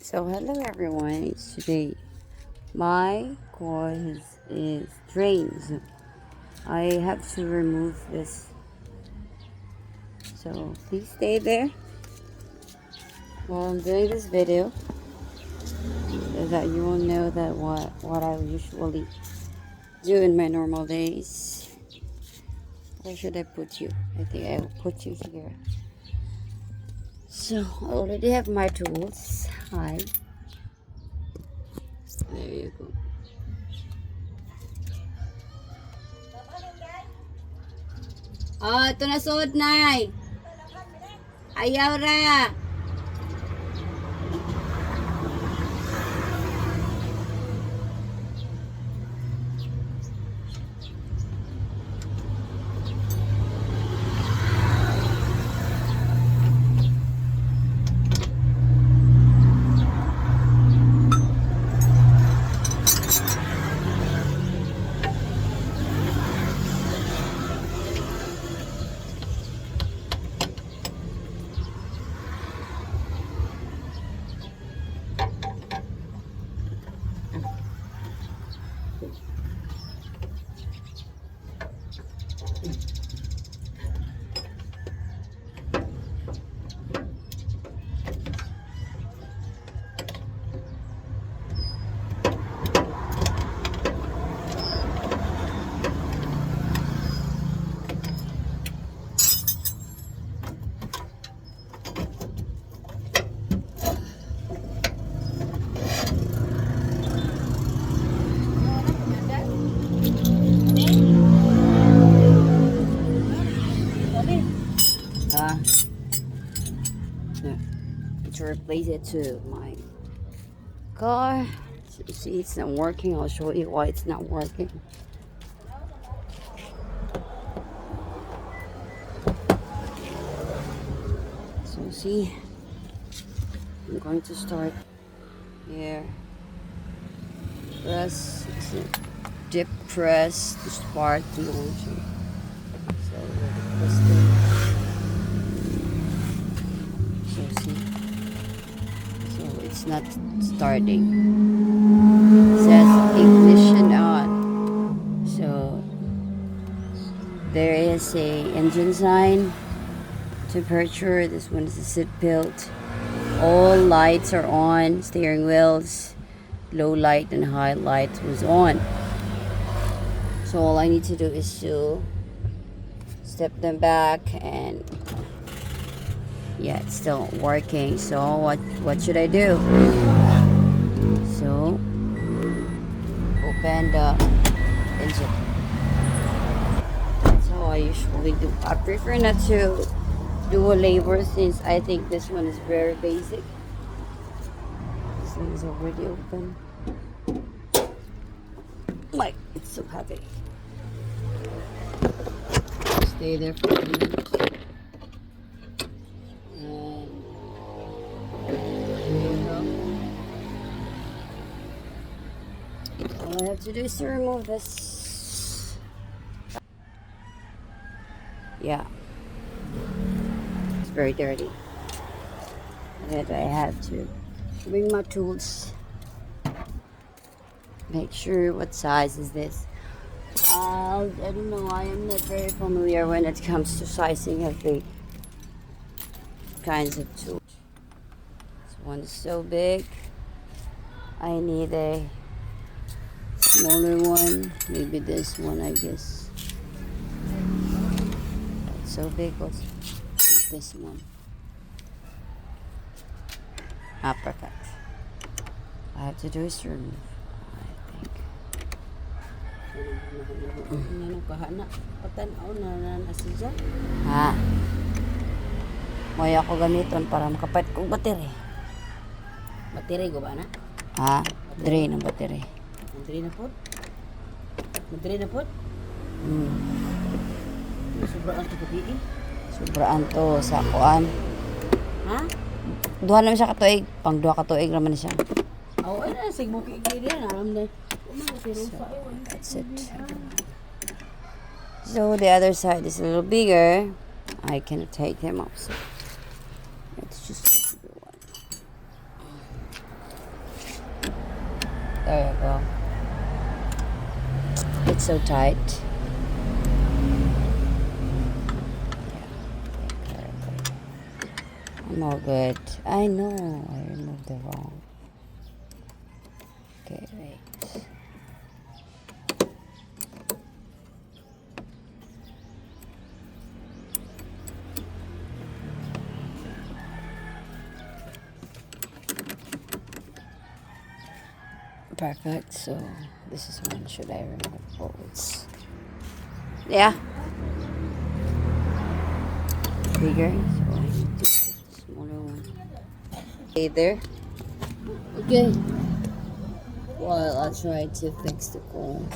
So hello everyone. It's today my course is drains. I have to remove this. So please stay there while I'm doing this video so that you will know that what I usually do in my normal days. Where should I put you? I think I will put you here. So I already have my tools. Hi. There you go. Oh, ito na suod, Nay. Ayaw ra. To replace it to my car. So you see it's not working. I'll show you why it's not working. So see, I'm going to start here. Press, dip press to start the launching. So press so see, so it's not starting. It says ignition on. So there is a engine sign. Temperature. This one is a seat belt. All lights are on. Steering wheels, low light and high light was on. So all I need to do is to step them back, and yeah, it's still working. So what should I do? So open the engine. That's how I usually do. I prefer not to do a labor since I think this one is very basic. This one is already open. Like, it's so heavy. Stay there for a minute. And there you go. All I have to do is to remove this. Yeah. It's very dirty. And I have to bring my tools. Make sure what size is this. I don't know. I am not very familiar when it comes to sizing of the kinds of tools. This one is so big. I need a smaller one. Maybe this one, I guess. It's so big. Let's take this one. Ah, perfect. All I have to do is to remove. Ha. May ako gamiton para makapait kong battery. Battery ko ba na? Ha? Drain ang battery. Battery na po? Battery na po? Sobraan to kapiin? Sobraan to sa kuan. Ha? Duha naman siya katuig. Pang duha katuig naman siya. Oo, ay na. Sigmo kikiri na. Alam na. So, that's it. So the other side is a little bigger. I can take them off. So let's just do one. There you go. It's so tight. Yeah, I'm all good. I know I removed the wrong. Okay, wait. Perfect. So this is one. Should I remove? Oh, it's yeah bigger. So I need to put smaller one. Okay, there. Okay. Well, I'll try to fix the comb.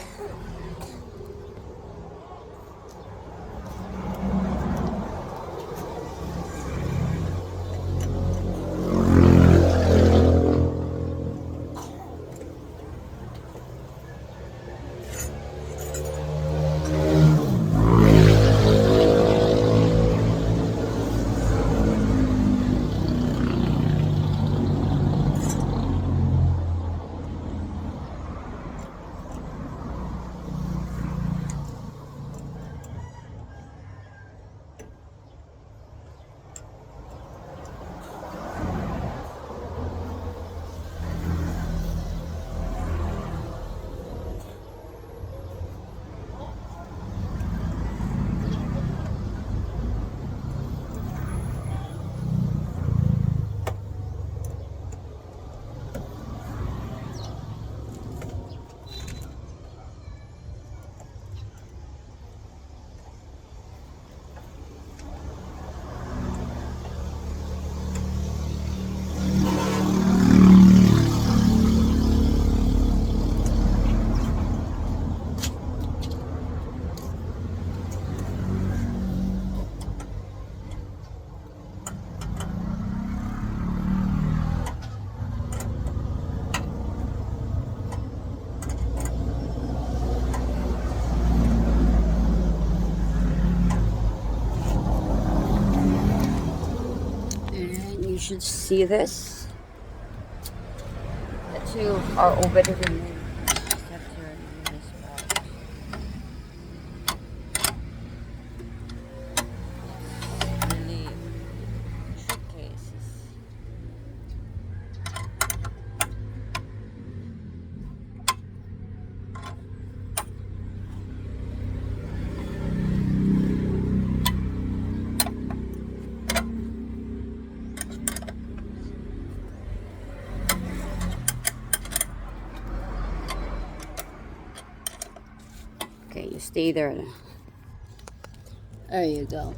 And you should see this. The two are already removed. Just have to remove this part. Really showcases. Okay, you stay there. There you go.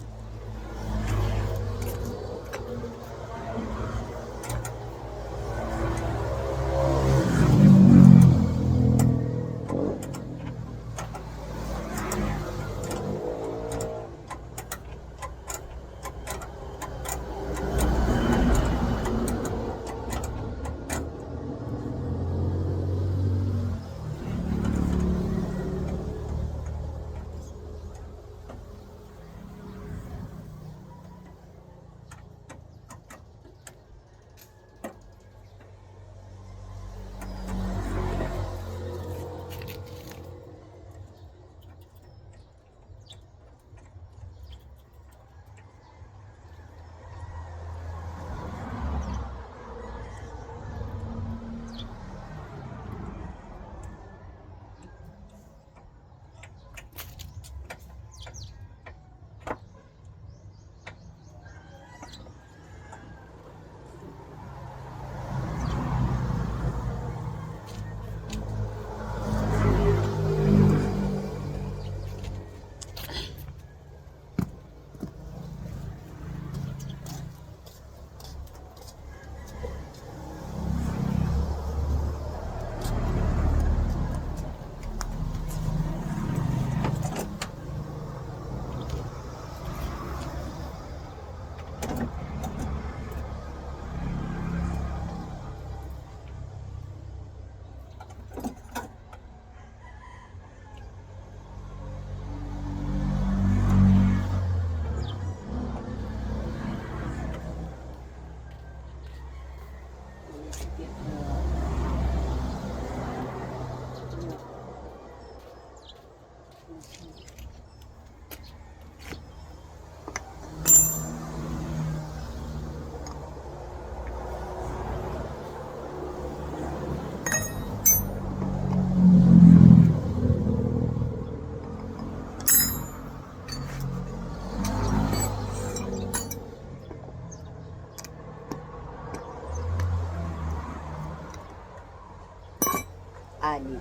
ani.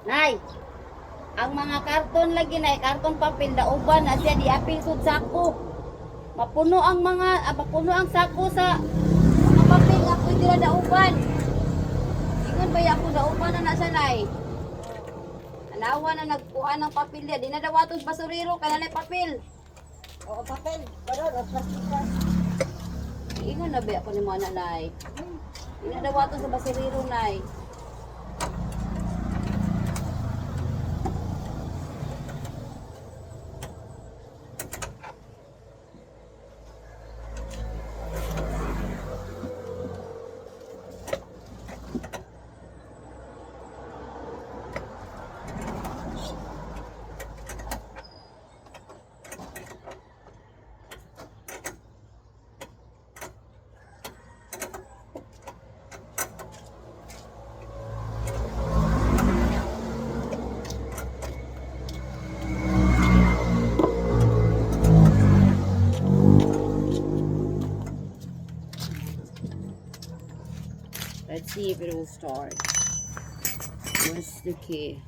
Nay, ang mga karton lagi na karton papel da uban na siya diapil sud sako. Mapuno ang mapuno ang sako sa mga papel ako dira da uban. Ingon ba ako da uban na nasa nay? Anawa na nagkuha ng papel dia, di na dawatos basurero kaya na papel. Oo, papel. Baron, o plastika. Ingon na ba ako ni mga nay? Di na dawatos sa basurero nay. Let's see if it will start. What's the key?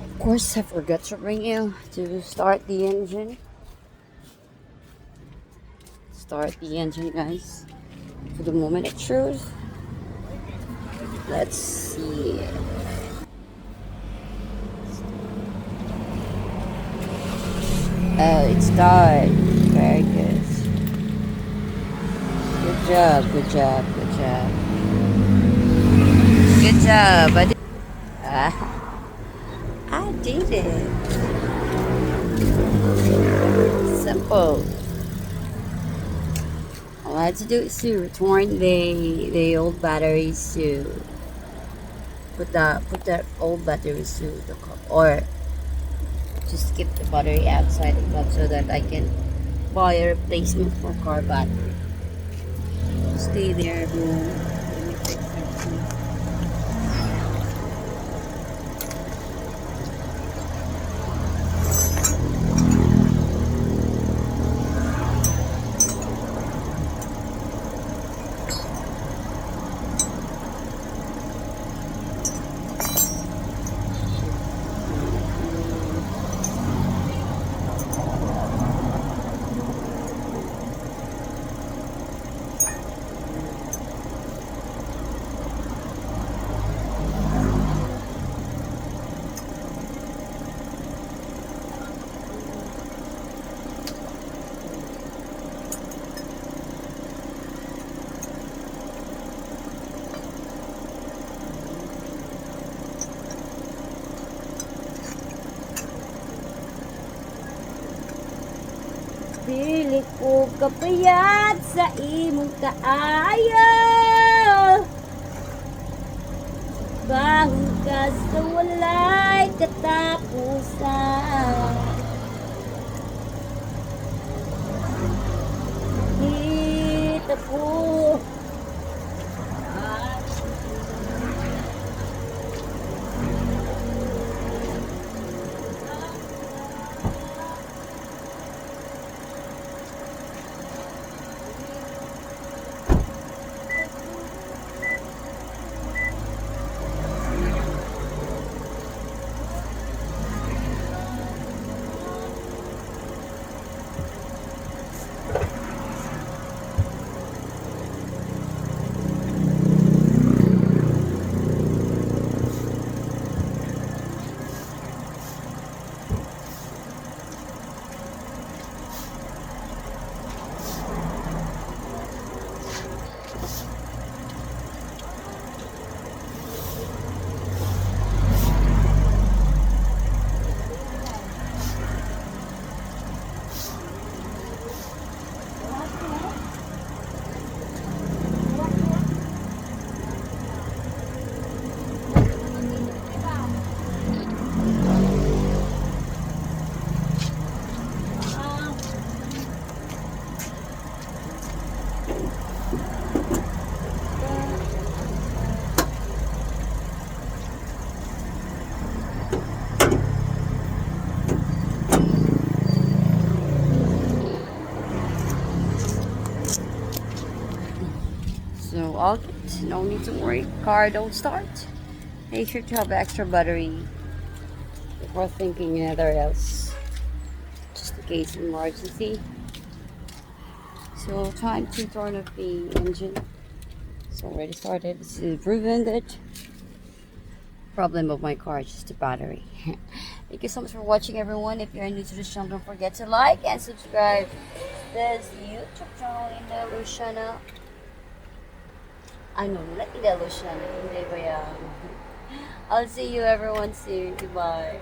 Of course, I forgot to bring you to start the engine. Start the engine, guys. For the moment it shows. Let's see. Oh, it started. Very good. Good job, good job, good job. Good job. I did it. Simple. All I had to do is to return the old batteries to put the old batteries to the cup, or just keep the battery outside the cup so that I can buy a replacement for car battery. Stay there, everyone. Let me fix it. Pili ko kapayat sa imong kaayo, bangon ka sa walay katapusan. Kita ko so all good. No need to worry. Car don't start. Make sure to have extra battery before thinking another else, just in case of emergency. So time to turn off the engine. It's already started. This is proven that problem of my car is just the battery. Thank you so much for watching, everyone. If you're new to this channel, don't forget to like and subscribe this YouTube channel in the Luciana. Ano, not in the Luciana, hindi ba yan? I'll see you everyone soon. Goodbye.